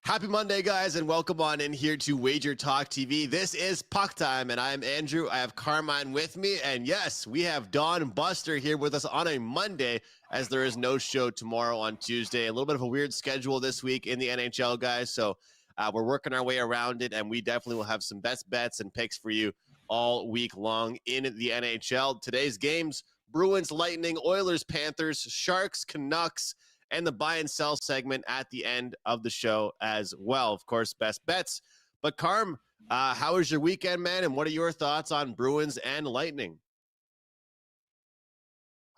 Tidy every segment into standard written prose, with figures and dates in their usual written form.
Happy Monday, guys, and welcome on in here to WagerTalk TV. This is PuckTime, and I'm Andrew. I have Carmine with me, and yes, we have Don Buster here with us on a Monday, as there is no show tomorrow on Tuesday. A little bit of a weird schedule this week in the NHL, guys, so we're working our way around it, and we definitely will have some best bets and picks for you all week long in the NHL. Today's games: Bruins, Lightning, Oilers, Panthers, Sharks, Canucks, and the buy and sell segment at the end of the show as well. Of course, best bets. But Carm, how was your weekend, man? And what are your thoughts on Bruins and Lightning?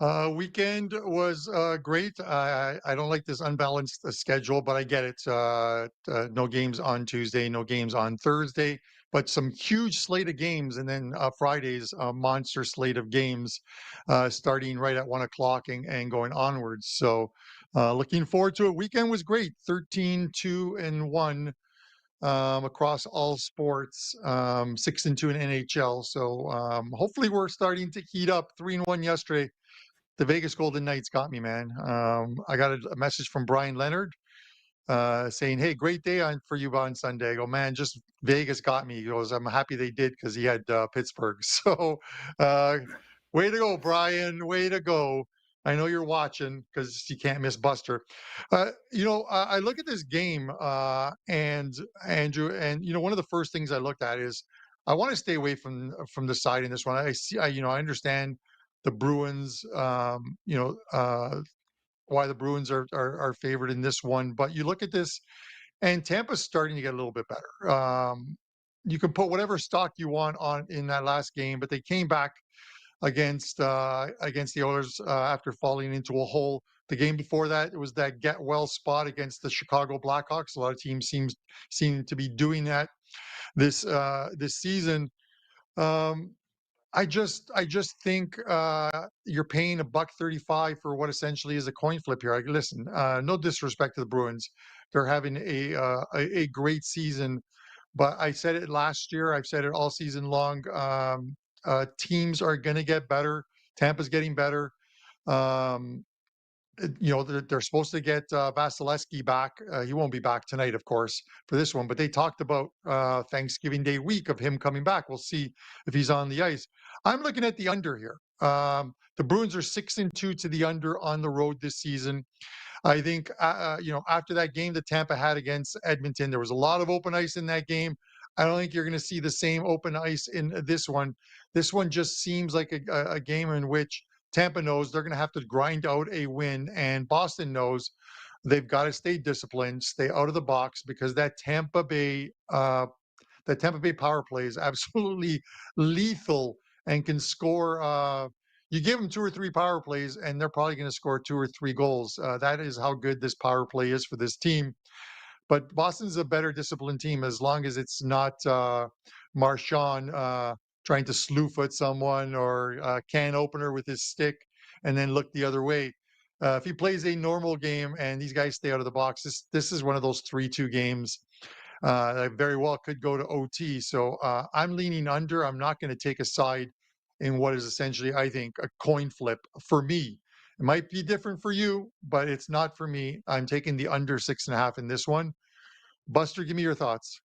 Weekend was great. I don't like this unbalanced schedule, but I get it. No games on Tuesday, no games on Thursday, but some huge slate of games. And then Friday's monster slate of games starting right at 1 o'clock and going onwards. So looking forward to it. Weekend was great. 13-2-1 across all sports, 6-2 in NHL. So hopefully we're starting to heat up. 3-1 yesterday. The Vegas Golden Knights got me, man. I got a message from Brian Leonard saying, "Hey, great day for you on Sunday." I go, "Man, just Vegas got me." He goes, "I'm happy they did because he had Pittsburgh." So, uh, way to go, Brian. Way to go. I know you're watching because you can't miss Buster. I look at this game, and Andrew, and one of the first things I looked at is I want to stay away from the side in this one. I understand the Bruins, why the Bruins are favored in this one. But you look at this, and Tampa's starting to get a little bit better. You can put whatever stock you want on in that last game, but they came back against the Oilers after falling into a hole. The game before that, it was that get well spot against the Chicago Blackhawks. A lot of teams seem to be doing that this season. Um, I just think you're paying $1.35 for what essentially is a coin flip here. Listen, no disrespect to the Bruins, they're having a great season, but I said it last year. I've said it all season long. Teams are going to get better. Tampa's getting better. Um, they're supposed to get Vasilevsky back. He won't be back tonight, of course, for this one. But they talked about Thanksgiving Day week of him coming back. We'll see if he's on the ice. I'm looking at the under here. The Bruins are 6-2 to the under on the road this season. I think after that game that Tampa had against Edmonton, there was a lot of open ice in that game. I don't think you're going to see the same open ice in this one. This one just seems like a game in which Tampa knows they're going to have to grind out a win, and Boston knows they've got to stay disciplined, stay out of the box, because that Tampa Bay power play is absolutely lethal and can score. You give them 2 or 3 power plays, and they're probably going to score 2 or 3 goals. That is how good this power play is for this team. But Boston's a better disciplined team as long as it's not Marchand trying to slew foot someone or can opener with his stick and then look the other way. If he plays a normal game and these guys stay out of the box, this is one of those 3-2 games that very well could go to OT. So I'm leaning under. I'm not going to take a side in what is essentially, I think, a coin flip for me. It might be different for you, but it's not for me. I'm taking the under 6.5 in this one. Buster, give me your thoughts.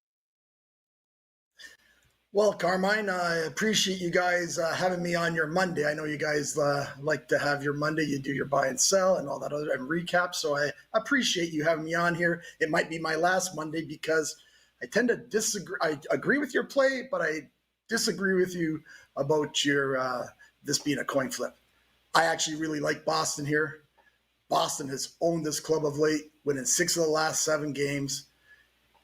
Well, Carmine, I appreciate you guys having me on your Monday. I know you guys like to have your Monday. You do your buy and sell and all that other and recap. So I appreciate you having me on here. It might be my last Monday because I tend to disagree. I agree with your play, but I disagree with you about your this being a coin flip. I actually really like Boston here. Boston has owned this club of late, winning 6 of the last 7 games.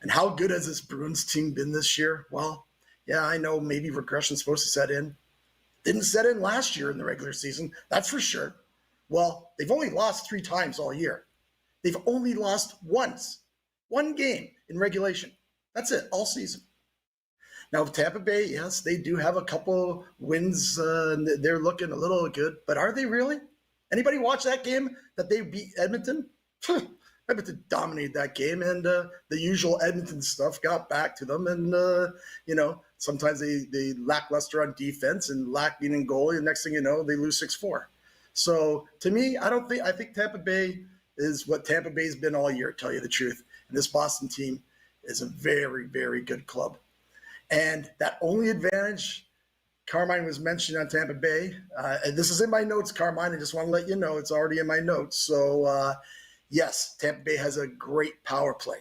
And how good has this Bruins team been this year? Well, yeah, I know maybe regression's supposed to set in. Didn't set in last year in the regular season, that's for sure. Well, they've only lost 3 times all year. They've only lost once, 1 game in regulation. That's it, all season. Now, Tampa Bay, yes, they do have a couple wins. They're looking a little good, but are they really? Anybody watch that game that they beat Edmonton? Edmonton dominated that game, and the usual Edmonton stuff got back to them. And, sometimes they lackluster on defense and lack being in goalie. And next thing you know, they lose 6-4. So to me, I think Tampa Bay is what Tampa Bay's been all year, to tell you the truth. And this Boston team, is a very, very good club. And that only advantage Carmine was mentioned on Tampa Bay. And this is in my notes, Carmine. I just want to let you know it's already in my notes. So, yes, Tampa Bay has a great power play.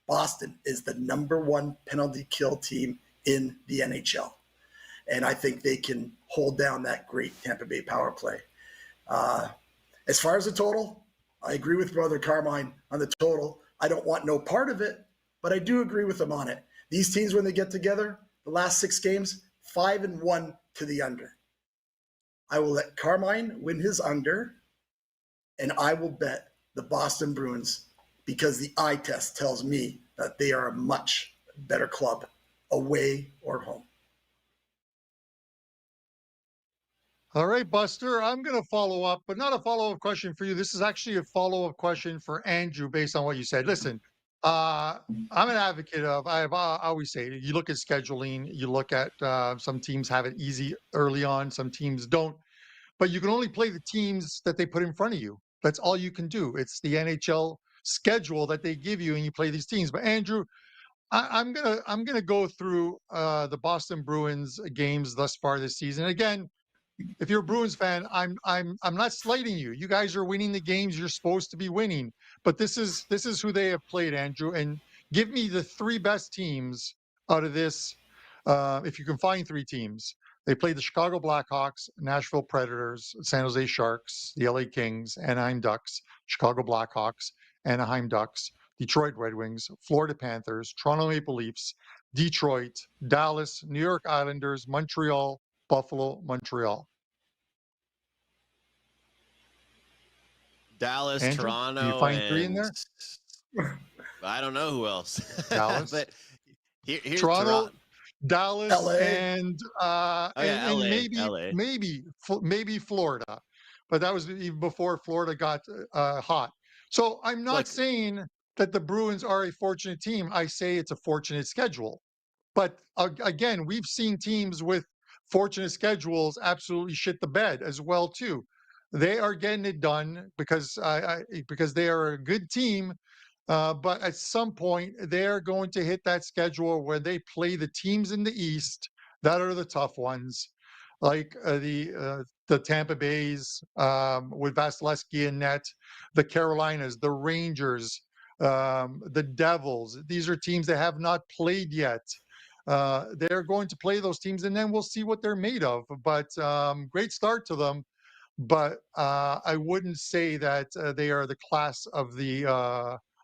Boston is the number one penalty kill team in the NHL. And I think they can hold down that great Tampa Bay power play. As far as the total, I agree with Brother Carmine on the total. I don't want no part of it, but I do agree with him on it. These teams, when they get together, the last 6 games, 5-1 to the under. I will let Carmine win his under, and I will bet the Boston Bruins because the eye test tells me that they are a much better club, away or home. All right, Buster, I'm going to follow up, but not a follow-up question for you. This is actually a follow-up question for Andrew based on what you said. Listen, I'm an advocate of, I always say, you look at scheduling, you look at some teams have it easy early on, some teams don't, but you can only play the teams that they put in front of you. That's all you can do. It's the NHL schedule that they give you and you play these teams. But Andrew, I'm gonna go through the Boston Bruins games thus far this season. Again, if you're a Bruins fan, I'm not slating you. You guys are winning the games you're supposed to be winning. But this is who they have played, Andrew. And give me the 3 best teams out of this. If you can find 3 teams. They played the Chicago Blackhawks, Nashville Predators, San Jose Sharks, the LA Kings, Anaheim Ducks, Chicago Blackhawks, Anaheim Ducks, Detroit Red Wings, Florida Panthers, Toronto Maple Leafs, Detroit, Dallas, New York Islanders, Montreal, Buffalo, Montreal. Dallas, Andrew, do you Toronto, find 3 in and there? I don't know who else. Dallas, But here's Toronto, Toronto. Dallas, LA. and Oh yeah, LA. maybe Florida, but that was even before Florida got hot. So I'm not Look, saying that the Bruins are a fortunate team. I say it's a fortunate schedule. But again, we've seen teams with fortunate schedules absolutely shit the bed as well too. They are getting it done because because they are a good team. But at some point, they're going to hit that schedule where they play the teams in the East that are the tough ones, like the Tampa Bays with Vasilevsky in net, the Carolinas, the Rangers, the Devils. These are teams that have not played yet. They're going to play those teams, and then we'll see what they're made of. But great start to them. But I wouldn't say that they are the class of the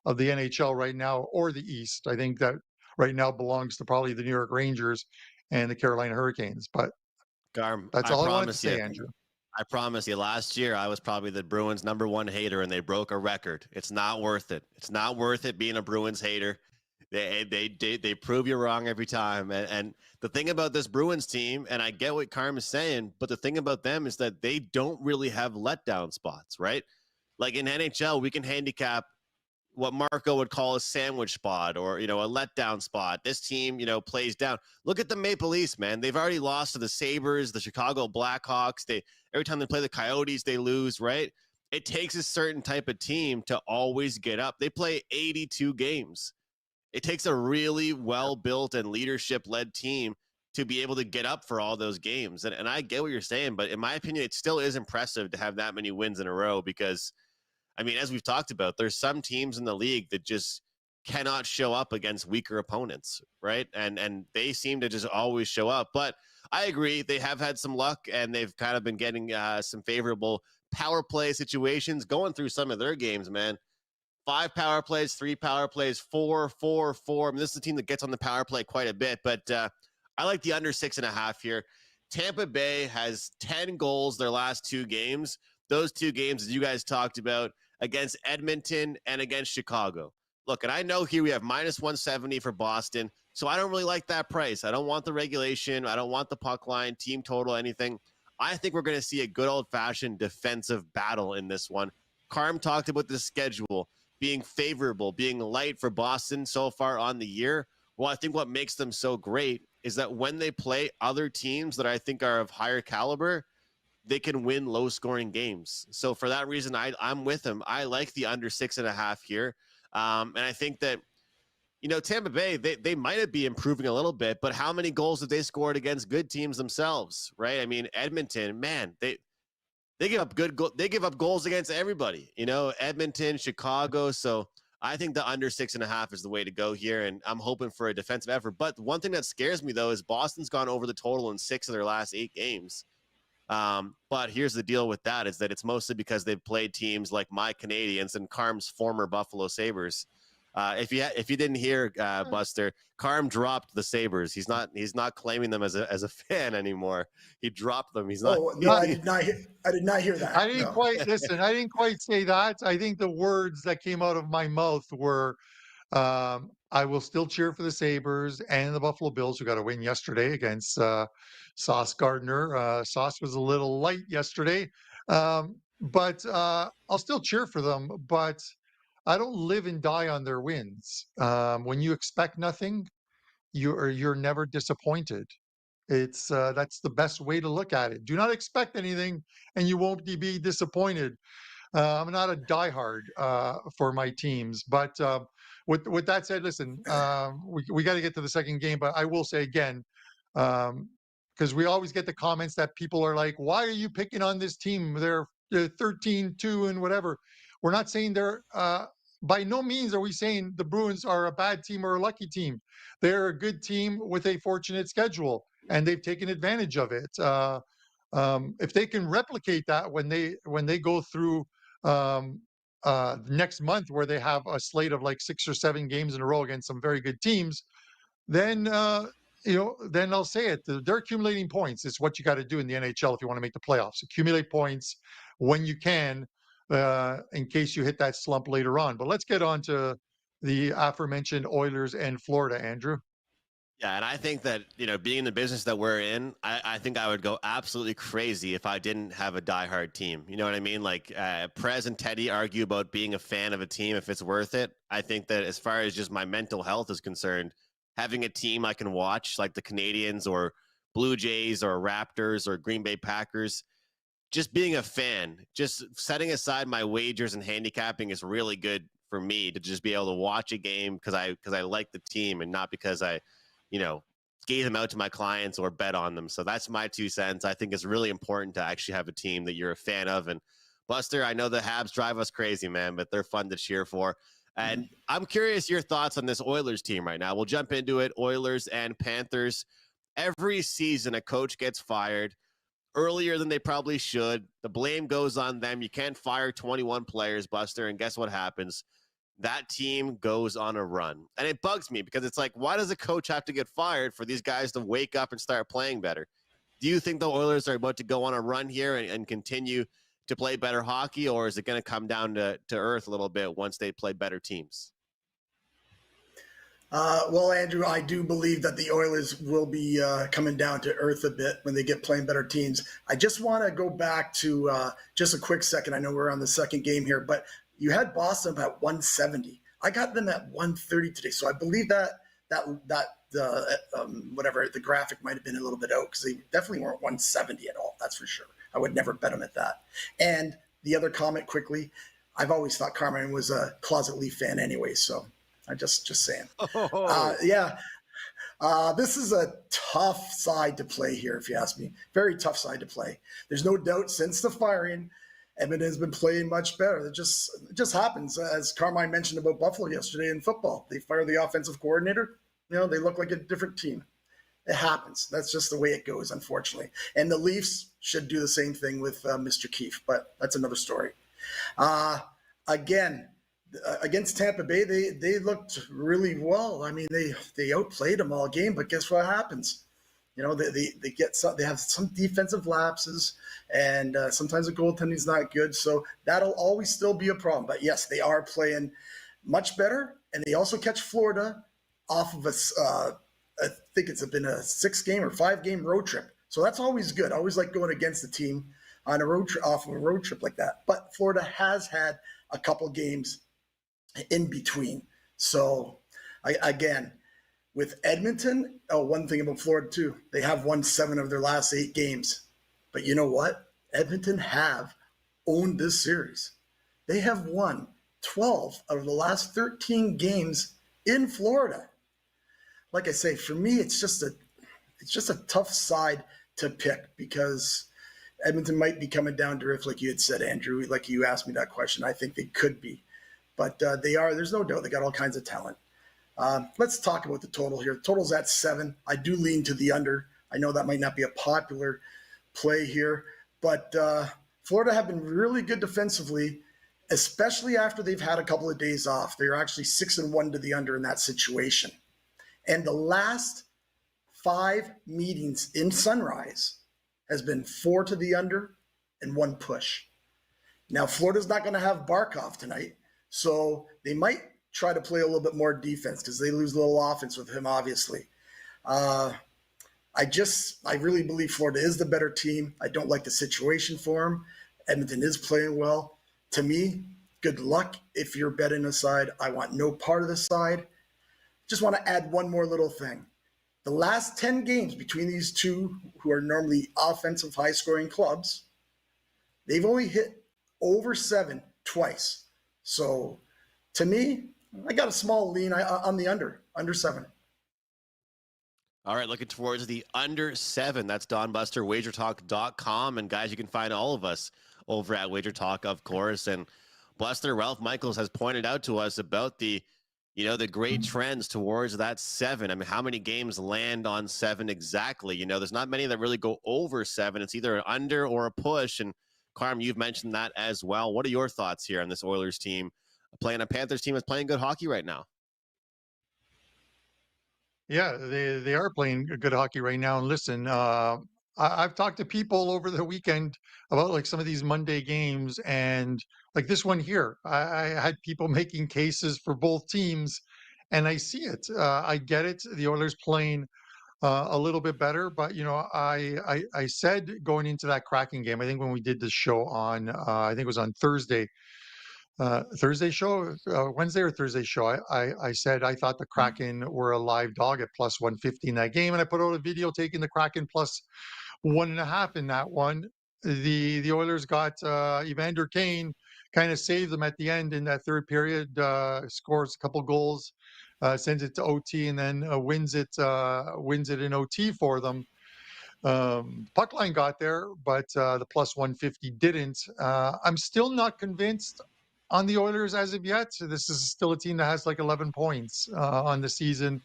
NHL right now or the East. I think that right now belongs to probably the New York Rangers and the Carolina Hurricanes. But Garm, that's I all I wanted to promise you. say, Andrew. I promise you, last year I was probably the Bruins' #1 hater, and they broke a record. It's not worth it. It's not worth it being a Bruins hater. They prove you wrong every time. And the thing about this Bruins team, and I get what Carm is saying, but the thing about them is that they don't really have letdown spots, right? Like in NHL, we can handicap what Marco would call a sandwich spot or, a letdown spot. This team, plays down. Look at the Maple Leafs, man. They've already lost to the Sabres, the Chicago Blackhawks. Every time they play the Coyotes, they lose, right? It takes a certain type of team to always get up. They play 82 games. It takes a really well-built and leadership-led team to be able to get up for all those games. And I get what you're saying, but in my opinion, it still is impressive to have that many wins in a row because, I mean, as we've talked about, there's some teams in the league that just cannot show up against weaker opponents, right? And they seem to just always show up. But I agree, they have had some luck, and they've kind of been getting some favorable power play situations going through some of their games, man. 5 power plays, 3 power plays, 4, 4, 4. I mean, this is a team that gets on the power play quite a bit, but I like the under 6.5 here. Tampa Bay has 10 goals their last 2 games. Those 2 games, as you guys talked about, against Edmonton and against Chicago. Look, and I know here we have -170 for Boston, so I don't really like that price. I don't want the regulation. I don't want the puck line, team total, anything. I think we're going to see a good old-fashioned defensive battle in this one. Carm talked about the schedule being favorable, being light for Boston so far on the year. Well, I think what makes them so great is that when they play other teams that I think are of higher caliber, they can win low-scoring games. So for that reason, I'm with them. I like the under 6.5 here. And I think that Tampa Bay, they might be improving a little bit, but how many goals have they scored against good teams themselves, right? I mean, Edmonton, man, they give up they give up goals against everybody, Edmonton, Chicago. So I think the under 6.5 is the way to go here. And I'm hoping for a defensive effort. But one thing that scares me though, is Boston's gone over the total in 6 of their last 8 games. But here's the deal with that, is that it's mostly because they've played teams like my Canadians and Carm's former Buffalo Sabres. If you didn't hear, Buster, Carm dropped the Sabres. He's not claiming them as a fan anymore. He dropped them. He's not. Oh no, I did not hear that. I didn't quite listen. I didn't quite say that. I think the words that came out of my mouth were, I will still cheer for the Sabres and the Buffalo Bills, who got a win yesterday against Sauce Gardner. Sauce was a little light yesterday, but I'll still cheer for them. But I don't live and die on their wins. When you expect nothing, you're never disappointed. It's that's the best way to look at it. Do not expect anything, and you won't be disappointed. I'm not a diehard for my teams, but with that said, listen, we got to get to the second game. But I will say again, because we always get the comments that people are like, "Why are you picking on this team? They're 13-2 and whatever." We're not saying they're. By no means are we saying the Bruins are a bad team or a lucky team. They're a good team with a fortunate schedule, and they've taken advantage of it. If they can replicate that when they go through next month, where they have a slate of like 6 or 7 games in a row against some very good teams, then then I'll say it. They're accumulating points. It's what you got to do in the NHL if you want to make the playoffs. Accumulate points when you can, in case you hit that slump later on. But let's get on to the aforementioned Oilers and Florida, Andrew. Yeah, and I think that, being in the business that we're in, I think I would go absolutely crazy if I didn't have a diehard team. You know what I mean? Like, Prez and Teddy argue about being a fan of a team if it's worth it. I think that as far as just my mental health is concerned, having a team I can watch, like the Canadians or Blue Jays or Raptors or Green Bay Packers, just being a fan, just setting aside my wagers and handicapping is really good for me to just be able to watch a game because I like the team and not because I gave them out to my clients or bet on them. So that's my 2 cents. I think it's really important to actually have a team that you're a fan of. And Buster, I know the Habs drive us crazy, man, but they're fun to cheer for. And I'm curious your thoughts on this Oilers team right now. We'll jump into it. Oilers and Panthers. Every season, a coach gets fired earlier than they probably should. The blame goes on them. You can't fire 21 players, Buster. And guess what happens? That team goes on a run. And it bugs me because it's like, why does a coach have to get fired for these guys to wake up and start playing better? Do you think the Oilers are about to go on a run here and continue to play better hockey, or is it going to come down to earth a little bit once they play better teams? Well, Andrew, I do believe that the Oilers will be coming down to earth a bit when they get playing better teams. I just want to go back to just a quick second. I know we're on the second game here, but you had Boston at 170. I got them at 130 today. So I believe that whatever, the graphic might have been a little bit out because they definitely weren't 170 at all. That's for sure. I would never bet them at that. And the other comment quickly, I've always thought Carmine was a closet Leaf fan anyway. So I just saying. This is a tough side to play here, if you ask me. Very tough side to play. There's no doubt since the firing, Edmonton has been playing much better. It just happens. As Carmine mentioned about Buffalo yesterday in football, they fire the offensive coordinator. They look like a different team. It happens. That's just the way it goes, unfortunately. And the Leafs should do the same thing with Mr. Keefe, but that's another story. Again, against Tampa Bay, they looked really well. I mean, they outplayed them all game, but guess what happens? They have some defensive lapses, and sometimes the goaltending is not good. So that'll always still be a problem. But yes, they are playing much better, and they also catch Florida off of I think it's been a 6-game or 5-game road trip. So that's always good. I always like going against the team on a road trip, off of a road trip like that. But Florida has had a couple games in between. So again, with Edmonton, one thing about Florida too, they have won 7 of their last 8 games. But you know what? Edmonton have owned this series. They have won 12 out of the last 13 games in Florida. Like I say, for me, it's just a tough side to pick because Edmonton might be coming down to earth, like you had said, Andrew. Like you asked me that question, I think they could be, but they are. There's no doubt they got all kinds of talent. Let's talk about the total here. The total's at 7. I do lean to the under. I know that might not be a popular play here, but Florida have been really good defensively, especially after they've had a couple of days off. They're actually 6-1 to the under in that situation. And the last 5 meetings in Sunrise has been 4 to the under and 1 push. Now, Florida's not going to have Barkov tonight, so they might try to play a little bit more defense because they lose a little offense with him, obviously. I really believe Florida is the better team. I don't like the situation for them. Edmonton is playing well. To me, good luck if you're betting a side. I want no part of the side. Just want to add one more little thing. The last 10 games between these two, who are normally offensive high-scoring clubs, they've only hit over 7 twice. So to me, I got a small lean on the under 7. All right, looking towards the under 7. That's Don Buster, WagerTalk.com. And guys, you can find all of us over at WagerTalk, of course. And Buster, Ralph Michaels has pointed out to us about the great trends towards that 7. I mean, how many games land on 7 exactly? There's not many that really go over 7. It's either an under or a push. And Carm, you've mentioned that as well. What are your thoughts here on this Oilers team playing a Panthers team that's playing good hockey right now? Yeah, they are playing good hockey right now. And listen, I've talked to people over the weekend about like some of these Monday games, and like this one here, I had people making cases for both teams, and I see it. I get it. The Oilers playing a little bit better, but I said going into that Kraken game, I think when we did this show on, I think it was on Thursday show, Wednesday or Thursday show, I said I thought the Kraken were a live dog at plus 150 in that game, and I put out a video taking the Kraken plus 1.5 in that one. The Oilers got Evander Kane, kind of saved them at the end in that third period, scores a couple goals, sends it to OT, and then wins it in OT for them. Puck line got there, but the plus 150 didn't. I'm still not convinced on the Oilers as of yet. So this is still a team that has like 11 points on the season.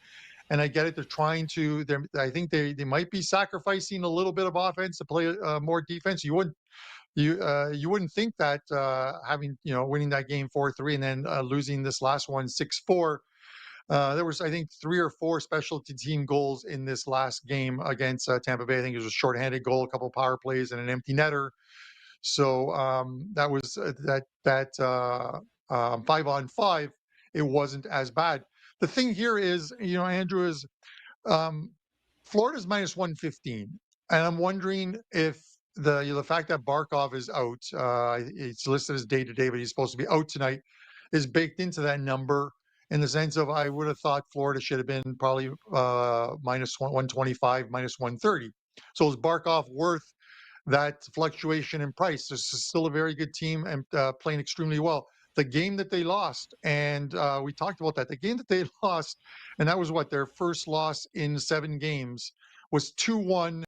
And I get it. They're trying to, I think they might be sacrificing a little bit of offense to play more defense. You wouldn't think that winning that game 4-3 and then losing this last one 6-4. There was, I think, 3 or 4 specialty team goals in this last game against Tampa Bay. I think it was a shorthanded goal, a couple of power plays, and an empty netter. So that was 5-on-5. It wasn't as bad. The thing here is, Andrew, is Florida's minus 115, and I'm wondering if the fact that Barkov is out, it's listed as day-to-day, but he's supposed to be out tonight, is baked into that number. In the sense of, I would have thought Florida should have been probably minus 125, minus 130. So is Barkov worth that fluctuation in price? This is still a very good team and playing extremely well. The game that they lost, and we talked about that, the game that they lost, and that was their first loss in 7 games, was 2-1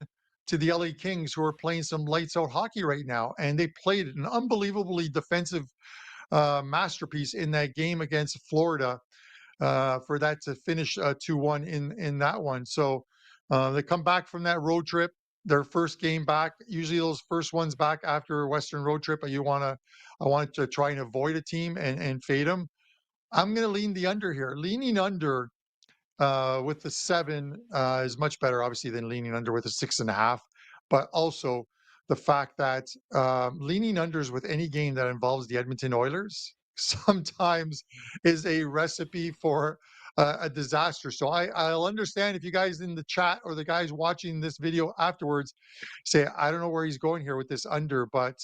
to the LA Kings, who are playing some lights out hockey right now. And they played an unbelievably defensive masterpiece in that game against Florida for that to finish 2-1 in that one. So they come back from that road trip, their first game back. Usually those first ones back after a Western road trip, I want to try and avoid a team and fade them. I'm going to lean the under here. Leaning under with the 7 is much better, obviously, than leaning under with a 6.5. But also the fact that leaning unders with any game that involves the Edmonton Oilers sometimes is a recipe for a disaster. So I'll understand if you guys in the chat or the guys watching this video afterwards say, I don't know where he's going here with this under, but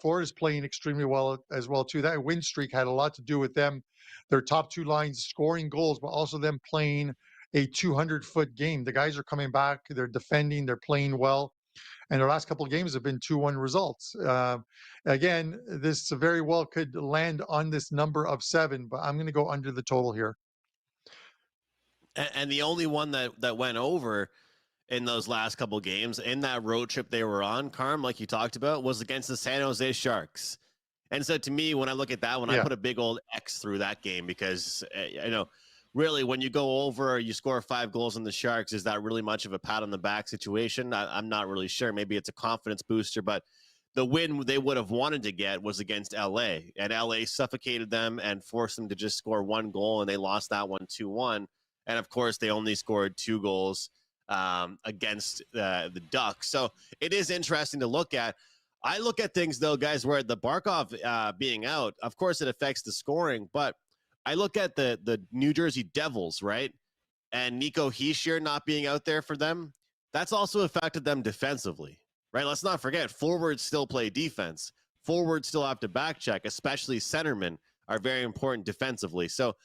Florida's playing extremely well as well too. That win streak had a lot to do with them, their top 2 lines scoring goals, but also them playing a 200-foot game. The guys are coming back, they're defending, they're playing well. And their last couple of games have been 2-1 results. Again, this very well could land on this number of 7, but I'm going to go under the total here. And the only one that went over in those last couple games in that road trip they were on, Carm, like you talked about, was against the San Jose Sharks. And so to me, when I look at that one, I put a big old X through that game because, really, when you go over or you score 5 goals in the Sharks, is that really much of a pat on the back situation? I'm not really sure. Maybe it's a confidence booster, but the win they would have wanted to get was against LA, and LA suffocated them and forced them to just score 1 goal, and they lost that one 2-1. And of course, they only scored 2 goals against the Ducks. So it is interesting to look at. I look at things, though, guys, where the Barkov being out, of course, it affects the scoring, but I look at the New Jersey Devils, right? And Nico Hischier not being out there for them, that's also affected them defensively, right? Let's not forget, forwards still play defense. Forwards still have to back check, especially centermen are very important defensively. So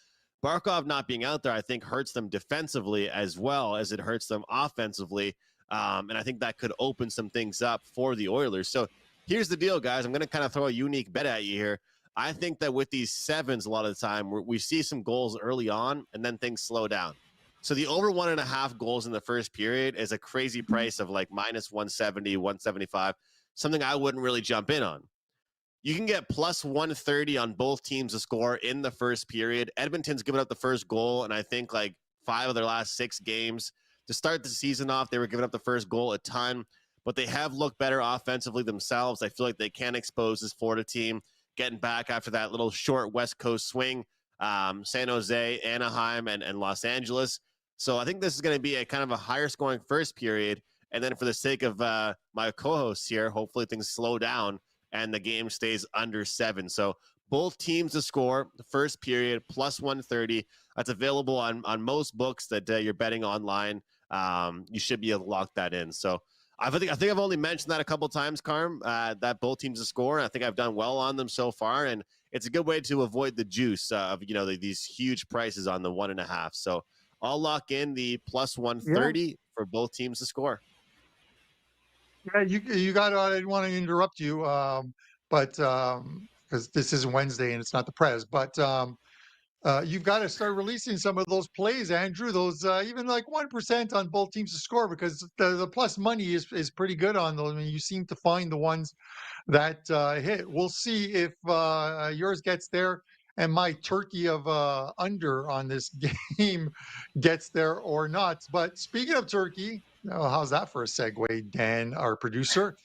Barkov not being out there, I think, hurts them defensively as well as it hurts them offensively. And I think that could open some things up for the Oilers. So here's the deal, guys. I'm going to kind of throw a unique bet at you here. I think that with these sevens, a lot of the time, we see some goals early on and then things slow down. So the over 1.5 goals in the first period is a crazy price of like minus 170, 175, something I wouldn't really jump in on. You can get plus 130 on both teams to score in the first period. Edmonton's given up the first goal, and I think like 5 of their last 6 games. To start the season off, they were giving up the first goal a ton, but they have looked better offensively themselves. I feel like they can expose this Florida team, getting back after that little short West Coast swing, San Jose, Anaheim, and Los Angeles. So I think this is going to be a kind of a higher scoring first period. And then for the sake of my co-hosts here, hopefully things slow down and the game stays under 7. So both teams to score the first period plus 130. That's available on most books that you're betting online. You should be able to lock that in. So I think I've only mentioned that a couple times, Carm, that both teams to score. I think I've done well on them so far, and it's a good way to avoid the juice of these huge prices on the 1.5. So I'll lock in the plus 130 for both teams to score. Yeah, you got. I didn't want to interrupt you, but because this isn't Wednesday and it's not the Prez, but you've got to start releasing some of those plays, Andrew. Those even like 1% on both teams to score, because the plus money is pretty good on those. I mean, you seem to find the ones that hit. We'll see if yours gets there and my turkey of under on this game gets there or not. But speaking of turkey, how's that for a segue, Dan, our producer?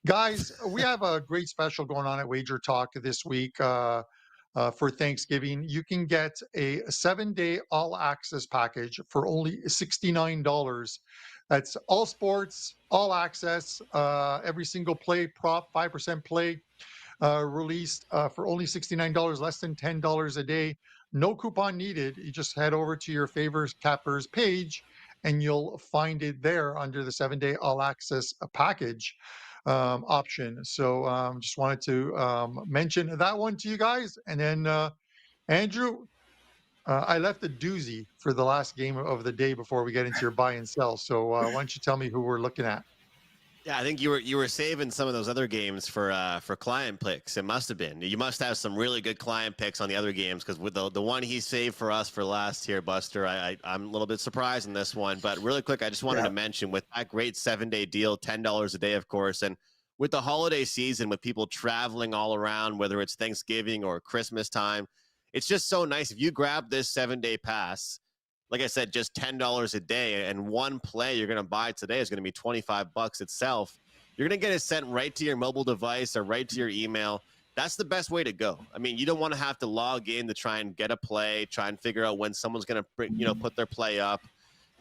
Guys, we have a great special going on at Wager Talk this week for Thanksgiving. You can get a 7-day all access package for only $69. That's all sports, all access, every single play, prop, 5% play released for only $69, less than $10 a day. No coupon needed. You just head over to your favors cappers page and you'll find it there under the 7-day all access package option. So just wanted to mention that one to you guys. And then Andrew, I left a doozy for the last game of the day before we get into your buy and sell. So why don't you tell me who we're looking at? Yeah, I think you were saving some of those other games for client picks. It must have been. You must have some really good client picks on the other games, because with the one he saved for us for last here, Buster, I'm a little bit surprised in this one. But really quick, I just wanted to mention, with that great 7-day deal, $10 a day, of course, and with the holiday season, with people traveling all around, whether it's Thanksgiving or Christmas time, it's just so nice. If you grab this 7-day pass, like I said, just $10 a day, and one play you're going to buy today is going to be $25 itself. You're going to get it sent right to your mobile device or right to your email. That's the best way to go. I mean, you don't want to have to log in to try and get a play, try and figure out when someone's going to, put their play up.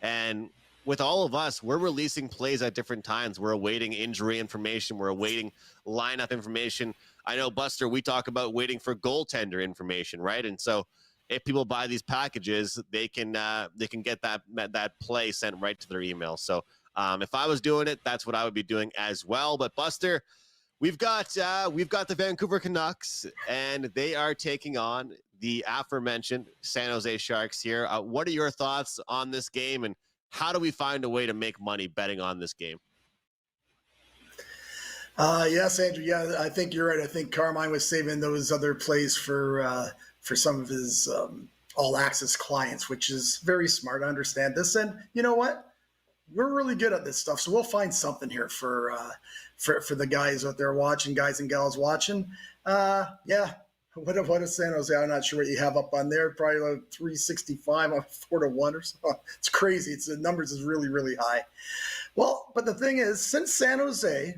And with all of us, we're releasing plays at different times. We're awaiting injury information. We're awaiting lineup information. I know, Buster, we talk about waiting for goaltender information, right? And so if people buy these packages, they can get that play sent right to their email. So if I was doing it, that's what I would be doing as well. But Buster, we've got the Vancouver Canucks, and they are taking on the aforementioned San Jose Sharks here. What are your thoughts on this game, and how do we find a way to make money betting on this game? Yes, Andrew. Yeah, I think you're right. I think Carmine was saving those other plays for some of his all access clients, which is very smart. I understand this. And you know what? We're really good at this stuff. So we'll find something here for the guys out there watching, guys and gals watching. Yeah. What is San Jose? I'm not sure what you have up on there. Probably like 365 on 4-1 or something. It's crazy. The numbers is really, really high. Well, but the thing is, since San Jose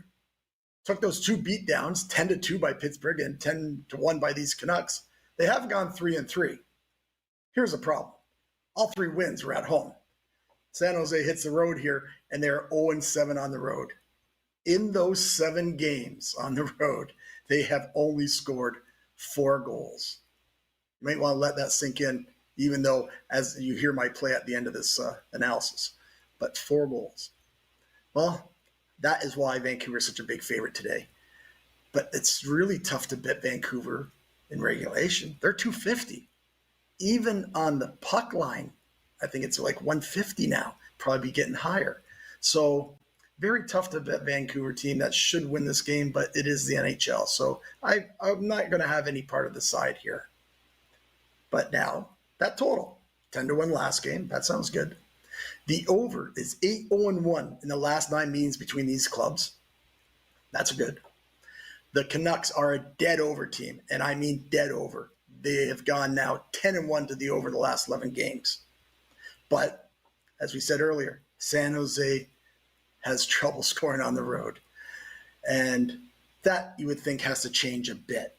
took those two beatdowns, 10-2 by Pittsburgh and 10-1 by these Canucks, they have gone 3-3. Here's the problem. All three wins were at home. San Jose hits the road here, and they're 0-7 on the road. In those 7 games on the road, they have only scored 4 goals. You might want to let that sink in, even though, as you hear my play at the end of this analysis. But 4 goals. Well, that is why Vancouver is such a big favorite today. But it's really tough to bet Vancouver in regulation. They're 250. Even on the puck line, I think it's like 150 now, probably be getting higher. So very tough to bet Vancouver team that should win this game, but it is the NHL. So I'm not going to have any part of the side here. But now that total, 10-1 last game, that sounds good. The over is 8-0-1 in the last 9 meetings between these clubs. That's good. The Canucks are a dead over team, and I mean dead over. They have gone now 10-1 to the over the last 11 games. But as we said earlier, San Jose has trouble scoring on the road. And that you would think has to change a bit.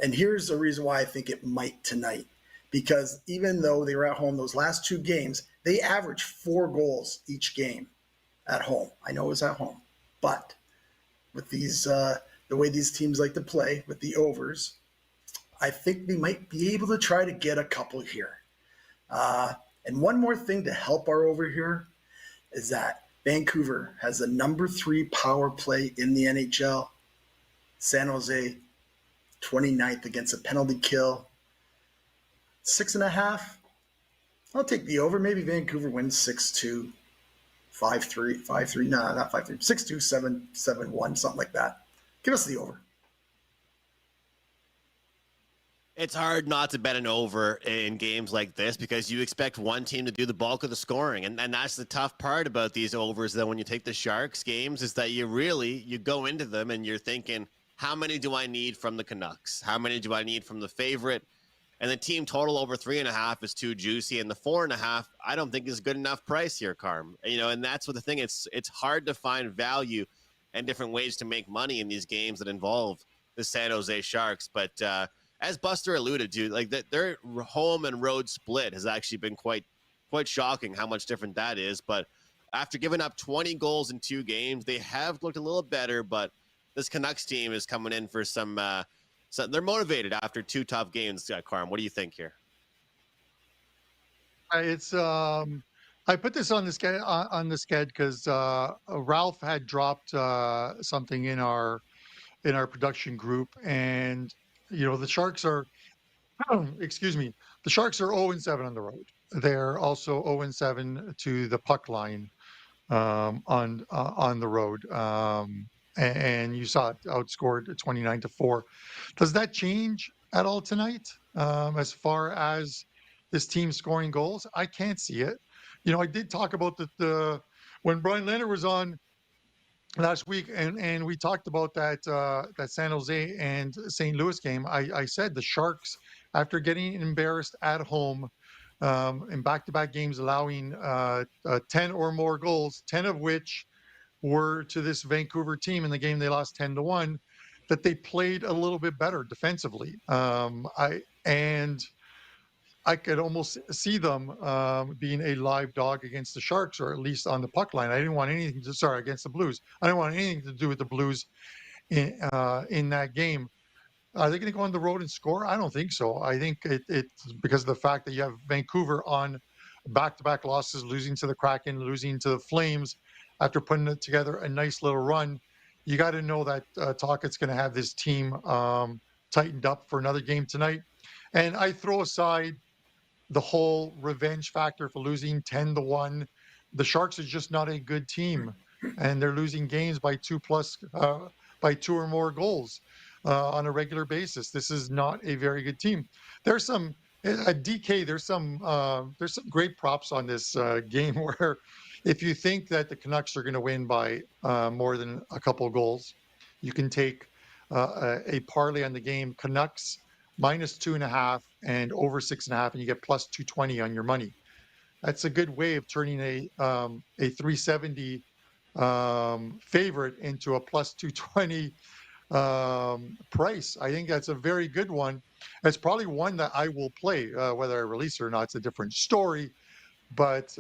And here's the reason why I think it might tonight. Because even though they were at home those last 2 games, they averaged 4 goals each game at home. I know it was at home. But with these, the way these teams like to play with the overs, I think they might be able to try to get a couple here. And one more thing to help our over here is that Vancouver has the number 3 power play in the NHL. San Jose, 29th against a penalty kill. 6.5. I'll take the over. Maybe Vancouver wins 6-2, 5-3. No, not 5-3. 6-2, 7-1, something like that. Give us the over. It's hard not to bet an over in games like this because you expect one team to do the bulk of the scoring. And that's the tough part about these overs. That when you take the Sharks games is that you go into them and you're thinking, how many do I need from the Canucks? How many do I need from the favorite? And the team total over 3.5 is too juicy. And the 4.5, I don't think is good enough price here, Carm. And that's what the thing, it's hard to find value and different ways to make money in these games that involve the San Jose Sharks. But, as Buster alluded to, like their home and road split has actually been quite shocking how much different that is. But after giving up 20 goals in 2 games, they have looked a little better. But this Canucks team is coming in for some they're motivated after 2 tough games. Carm, what do you think here? It's I put this on the sked because Ralph had dropped something in our production group, and the Sharks are excuse me, the Sharks are 0-7 on the road. They're also 0-7 to the puck line on the road. And you saw it outscored 29-4. Does that change at all tonight as far as this team scoring goals? I can't see it. I did talk about the when Brian Leonard was on last week, and we talked about that San Jose and St. Louis game. I said the Sharks, after getting embarrassed at home in back-to-back games, allowing 10 or more goals, 10 of which were to this Vancouver team in the game they lost 10-1, that they played a little bit better defensively. I could almost see them being a live dog against the Sharks, or at least on the puck line. I didn't want anything to against the Blues. I didn't want anything to do with the Blues in that game. Are they going to go on the road and score? I don't think so. I think it's because of the fact that you have Vancouver on back-to-back losses, losing to the Kraken, losing to the Flames, after putting it together a nice little run. You got to know that Talcott's going to have this team tightened up for another game tonight. And I throw aside the whole revenge factor for losing 10-1. The Sharks are just not a good team, and they're losing games by 2 or more goals on a regular basis. This is not a very good team. There's some At DK, there's some great props on this game where if you think that the Canucks are going to win by more than a couple of goals, you can take a parlay on the game Canucks -2.5 and over 6.5, and you get +220 on your money. That's a good way of turning a 370 favorite into a +220 price. I think that's a very good one. It's probably one that I will play. Whether I release it or not, it's a different story. But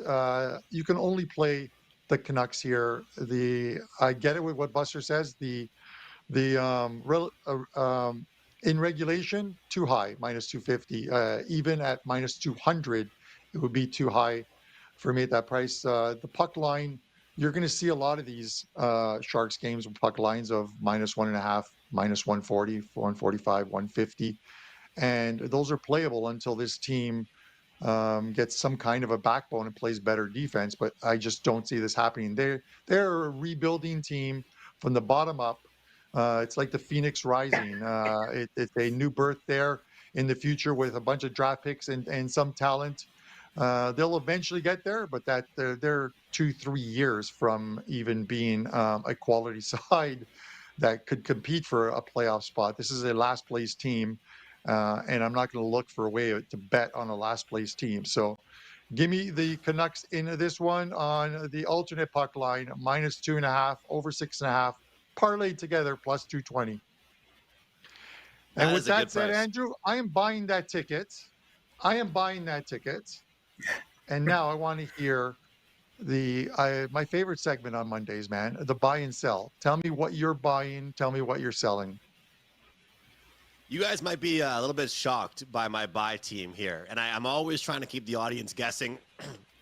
you can only play the Canucks here. I get it with what Buster says. In regulation, too high, -250. Even at -200, it would be too high for me at that price. The puck line, you're going to see a lot of these Sharks games with puck lines of -1.5, -140, 145, 150. And those are playable until this team gets some kind of a backbone and plays better defense. But I just don't see this happening. They're a rebuilding team from the bottom up. It's like the Phoenix Rising. It's a new birth there in the future with a bunch of draft picks and some talent. They'll eventually get there, but they're 2-3 years from even being a quality side that could compete for a playoff spot. This is a last place team, and I'm not going to look for a way to bet on a last place team. So give me the Canucks in this one on the alternate puck line, -2.5, over 6.5, parlayed together, +220. And with that said, Andrew, I am buying that ticket. And now I want to hear my favorite segment on Mondays, man, the buy and sell. Tell me what you're buying. Tell me what you're selling. You guys might be a little bit shocked by my buy team here. And I'm always trying to keep the audience guessing.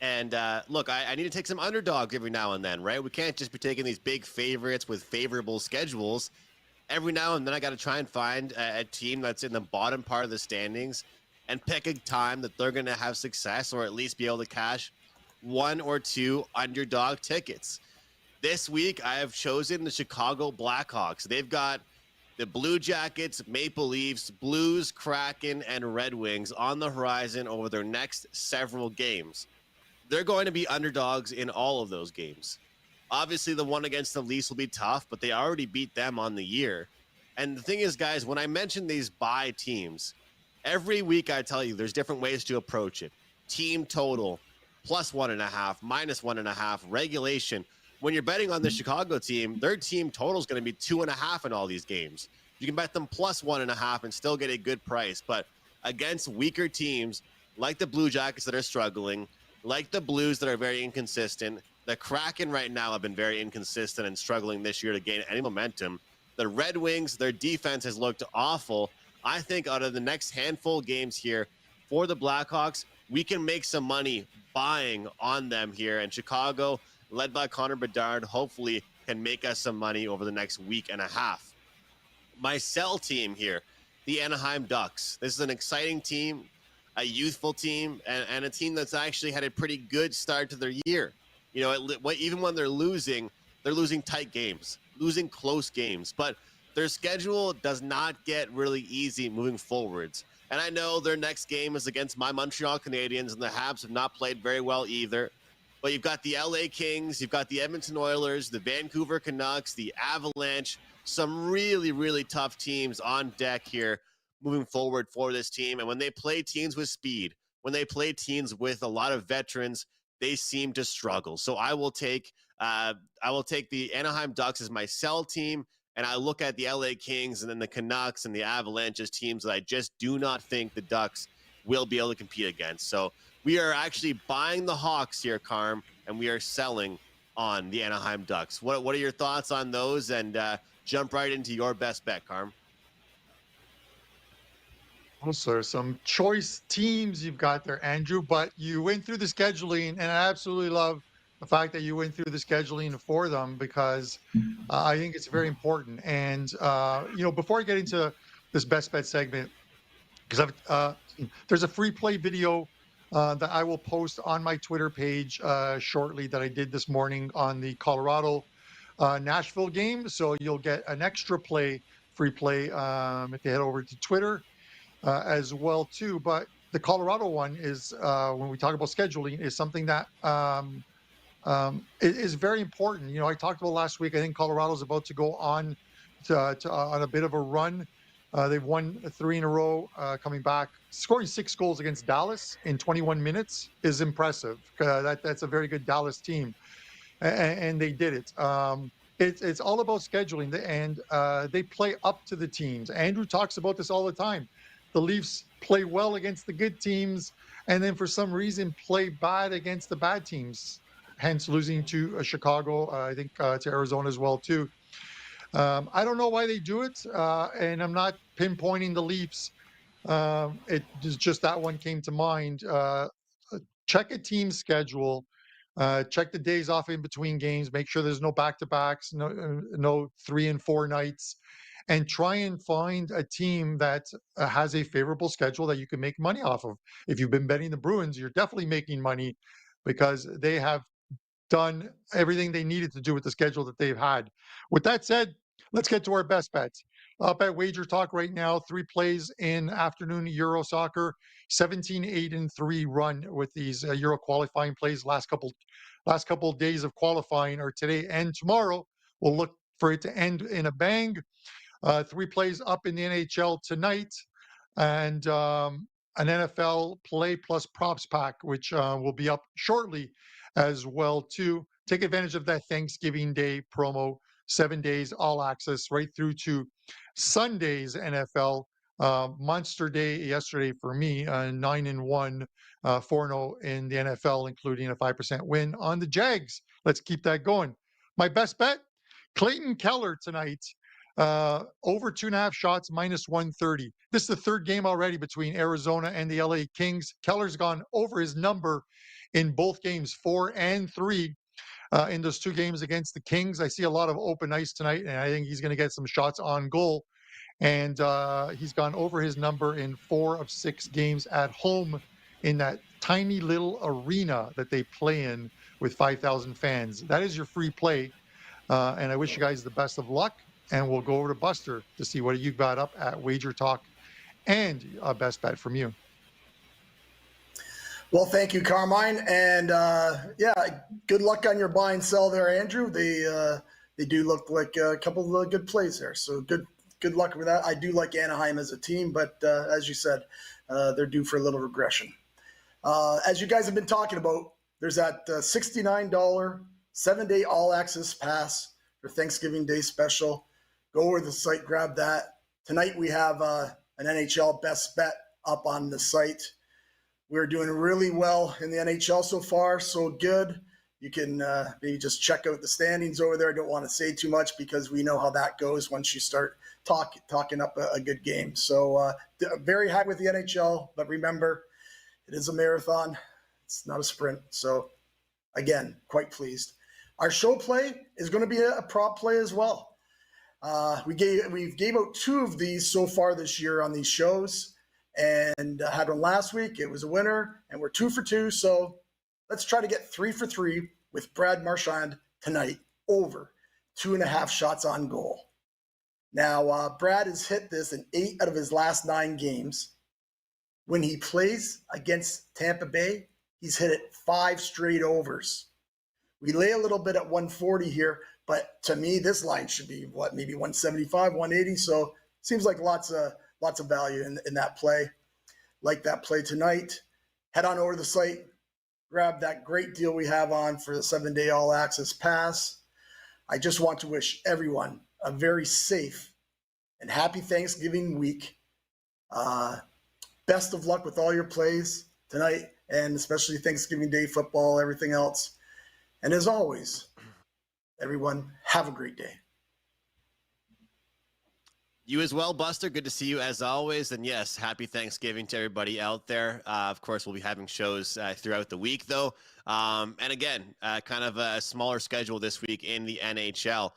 And look, I need to take some underdogs every now and then, right? We can't just be taking these big favorites with favorable schedules. Every now and then I got to try and find a team that's in the bottom part of the standings and pick a time that they're going to have success or at least be able to cash one or two underdog tickets. This week, I have chosen the Chicago Blackhawks. They've got the Blue Jackets, Maple Leafs, Blues, Kraken, and Red Wings on the horizon over their next several games. They're going to be underdogs in all of those games. Obviously, the one against the Leafs will be tough, but they already beat them on the year. And the thing is, guys, when I mention these buy teams, every week I tell you there's different ways to approach it. Team total, +1.5, -1.5, regulation. When you're betting on the Chicago team, their team total is going to be 2.5 in all these games. You can bet them +1.5 and still get a good price. But against weaker teams like the Blue Jackets that are struggling, like the Blues that are very inconsistent, the Kraken right now have been very inconsistent and struggling this year to gain any momentum. The Red Wings, their defense has looked awful. I think out of the next handful of games here for the Blackhawks, we can make some money buying on them here. And Chicago, led by Connor Bedard, hopefully can make us some money over the next week and a half. My sell team here, the Anaheim Ducks. This is an exciting team, a youthful team, and a team that's actually had a pretty good start to their year. You know, even when they're losing tight games, losing close games. But their schedule does not get really easy moving forwards. And I know their next game is against my Montreal Canadiens, and the Habs have not played very well either. But you've got the LA Kings, you've got the Edmonton Oilers, the Vancouver Canucks, the Avalanche, some really, really tough teams on deck here moving forward for this team. And when they play teams with speed, when they play teams with a lot of veterans, they seem to struggle. So I will take the Anaheim Ducks as my sell team, and I look at the LA Kings and then the Canucks and the Avalanche as teams that I just do not think the Ducks will be able to compete against. So we are actually buying the Hawks here, Carm, and we are selling on the Anaheim Ducks. What are your thoughts on those? And jump right into your best bet, Carm. Also, some choice teams you've got there, Andrew, but you went through the scheduling, and I absolutely love the fact that you went through the scheduling for them because I think it's very important. And, before I get into this best bet segment, because there's a free play video that I will post on my Twitter page shortly that I did this morning on the Colorado Nashville game. So you'll get an extra free play if you head over to Twitter as well too. But the Colorado one is when we talk about scheduling is something that is very important. You know, I talked about last week. I think Colorado's about to go on on a bit of a run. They've won 3 in a row, coming back. Scoring 6 goals against Dallas in 21 minutes is impressive. That's a very good Dallas team, and they did it. It's all about scheduling, and they play up to the teams. Andrew talks about this all the time. The Leafs play well against the good teams, and then for some reason play bad against the bad teams. Hence losing to Chicago, I think to Arizona as well too. I don't know why they do it, and I'm not pinpointing the Leafs. It just that one came to mind. Check a team schedule. Check the days off in between games. Make sure there's no back-to-backs, no 3 and 4 nights, and try and find a team that has a favorable schedule that you can make money off of. If you've been betting the Bruins, you're definitely making money because they have done everything they needed to do with the schedule that they've had. With that said, let's get to our best bets. Up at WagerTalk right now, 3 plays in afternoon Euro soccer, 17-8-3 run with these Euro qualifying plays. Last couple of days of qualifying are today and tomorrow. We'll look for it to end in a bang. 3 plays up in the NHL tonight, and an NFL play plus props pack, which will be up shortly as well too. Take advantage of that Thanksgiving Day promo, 7 days all access right through to Sunday's NFL. Monster day yesterday for me, 9-1, 4-0 in the NFL, including a 5% win on the Jags. Let's keep that going. My best bet, Clayton Keller tonight. Over 2.5 shots, -130. This is the 3rd game already between Arizona and the LA Kings. Keller's gone over his number in both games, 4 and 3. In those 2 games against the Kings, I see a lot of open ice tonight, and I think he's going to get some shots on goal. And he's gone over his number in 4 of 6 games at home in that tiny little arena that they play in with 5,000 fans. That is your free play. And I wish you guys the best of luck. And we'll go over to Buster to see what you got up at WagerTalk and a best bet from you. Well, thank you, Carmine. And yeah, good luck on your buy and sell there, Andrew. They do look like a couple of good plays there. So good luck with that. I do like Anaheim as a team, but as you said, they're due for a little regression. As you guys have been talking about, there's that $69 7-day all access pass for Thanksgiving Day special. Go over the site, grab that. Tonight we have an NHL best bet up on the site. We're doing really well in the NHL so far, so good. You can maybe just check out the standings over there. I don't want to say too much because we know how that goes once you start talking up a good game. So very happy with the NHL, but remember, it is a marathon. It's not a sprint. So again, quite pleased. Our show play is going to be a prop play as well. We gave out 2 of these so far this year on these shows, and had one last week. It was a winner, and we're 2 for 2. So let's try to get 3 for 3 with Brad Marchand tonight over 2.5 shots on goal. Now, Brad has hit this in 8 out of his last 9 games. When he plays against Tampa Bay, he's hit it 5 straight overs. We lay a little bit at 140 here, but to me, this line should be maybe 175, 180. So seems like lots of value in that play. Like that play tonight. Head on over to the site, grab that great deal we have on for the 7-day all access pass. I just want to wish everyone a very safe and happy Thanksgiving week. Best of luck with all your plays tonight, and especially Thanksgiving Day football, everything else. And as always, everyone, have a great day. You as well, Buster. Good to see you as always. And yes, happy Thanksgiving to everybody out there. Of course, we'll be having shows throughout the week, though. And again, kind of a smaller schedule this week in the NHL.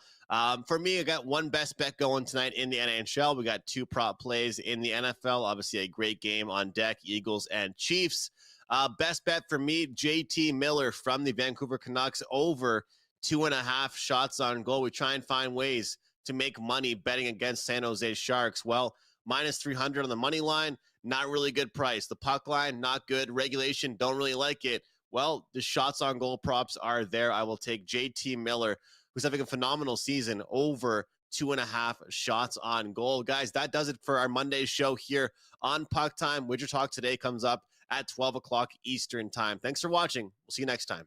For me, I got one best bet going tonight in the NHL. We got 2 prop plays in the NFL. Obviously, a great game on deck, Eagles and Chiefs. Best bet for me, JT Miller from the Vancouver Canucks over 2.5 shots on goal. We try and find ways to make money betting against San Jose Sharks. Well, -300 on the money line, not really good price. The puck line, not good. Regulation, don't really like it. Well, the shots on goal props are there. I will take JT Miller, who's having a phenomenal season, over 2.5 shots on goal. Guys, that does it for our Monday show here on Puck Time. WagerTalk today comes up at 12 o'clock Eastern time. Thanks for watching. We'll see you next time.